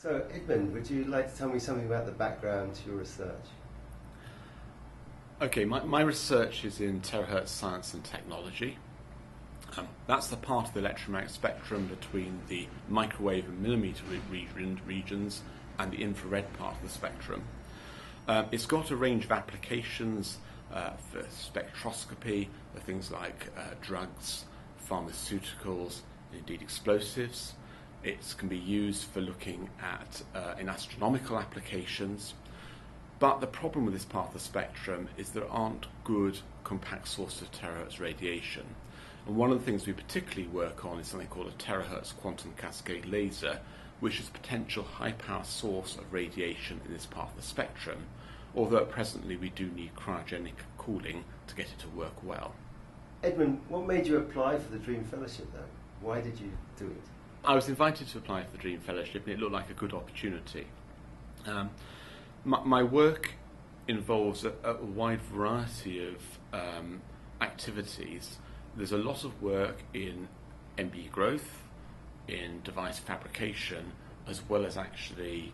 So, Edmund, would you like to tell me something about the background to your research? Okay, my research is in terahertz science and technology. That's the part of the electromagnetic spectrum between the microwave and millimeter regions and the infrared part of the spectrum. It's got a range of applications for spectroscopy, for things like drugs, pharmaceuticals, and indeed explosives. It can be used for looking at in astronomical applications. But the problem with this part of the spectrum is there aren't good compact sources of terahertz radiation. And one of the things we particularly work on is something called a terahertz quantum cascade laser, which is a potential high power source of radiation in this part of the spectrum, although presently we do need cryogenic cooling to get it to work well. Edmund, what made you apply for the Dream Fellowship though? Why did you do it? I was invited to apply for the Dream Fellowship and it looked like a good opportunity. My work involves a wide variety of activities. There's a lot of work in MB growth, in device fabrication, as well as actually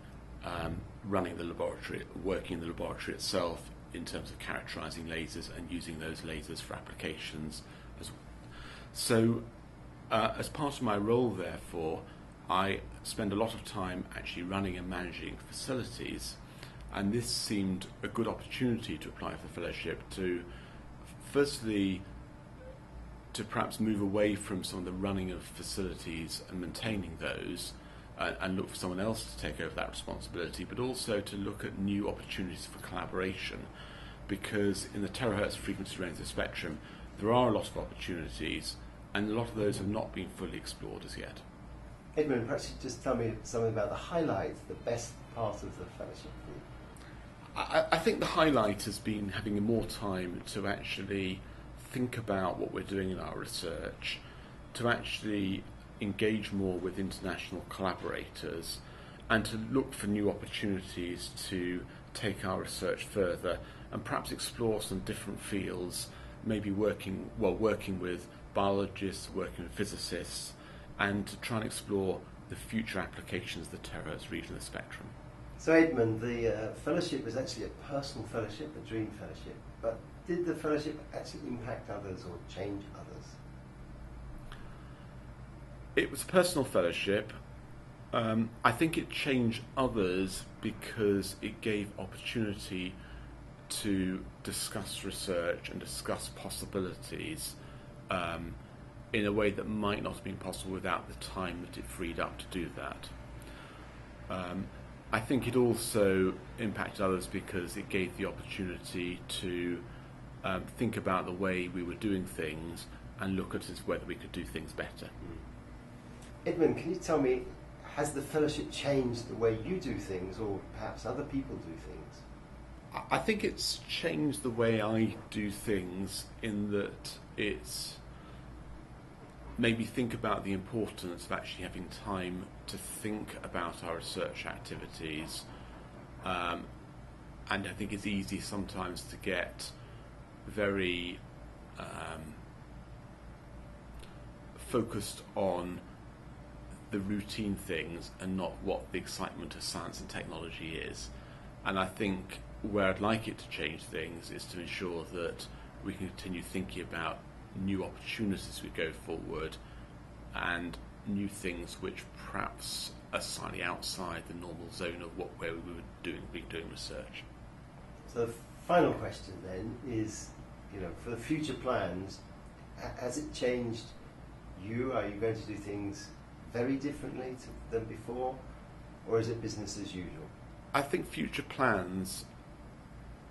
running the laboratory, working in the laboratory itself in terms of characterizing lasers and using those lasers for applications. So as part of my role, therefore, I spend a lot of time actually running and managing facilities. And this seemed a good opportunity to apply for the fellowship to, firstly, to perhaps move away from some of the running of facilities and maintaining those and look for someone else to take over that responsibility, but also to look at new opportunities for collaboration, because in the terahertz frequency range of the spectrum there are a lot of opportunities and a lot of those have not been fully explored as yet. Edmund, perhaps you just tell me something about the highlights, the best part of the fellowship for you. I think the highlight has been having more time to actually think about what we're doing in our research, to actually engage more with international collaborators, and to look for new opportunities to take our research further and perhaps explore some different fields, maybe working with biologists, working with physicists, and to try and explore the future applications of the terahertz region of the spectrum. So Edmund, the fellowship was actually a personal fellowship, a Dream Fellowship, but did the fellowship actually impact others or change others? It was a personal fellowship. I think it changed others because it gave opportunity to discuss research and discuss possibilities in a way that might not have been possible without the time that it freed up to do that. I think it also impacted others because it gave the opportunity to think about the way we were doing things and look at whether we could do things better. Edmund, can you tell me, has the fellowship changed the way you do things, or perhaps other people do things? I think it's changed the way I do things in that it's made me think about the importance of actually having time to think about our research activities, and I think it's easy sometimes to get very focused on the routine things and not what the excitement of science and technology is. And I think where I'd like it to change things is to ensure that we can continue thinking about new opportunities as we go forward and new things which perhaps are slightly outside the normal zone of where we would be doing research. So the final question then is, for the future plans, has it changed you? Are you going to do things very differently than before, or is it business as usual? I think future plans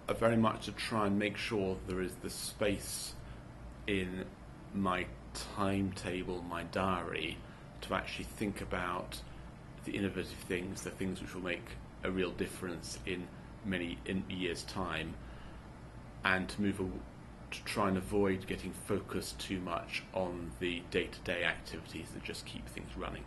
are very much to try and make sure there is the space in my timetable, my diary, to actually think about the innovative things, the things which will make a real difference in years' time, and to try and avoid getting focused too much on the day-to-day activities that just keep things running.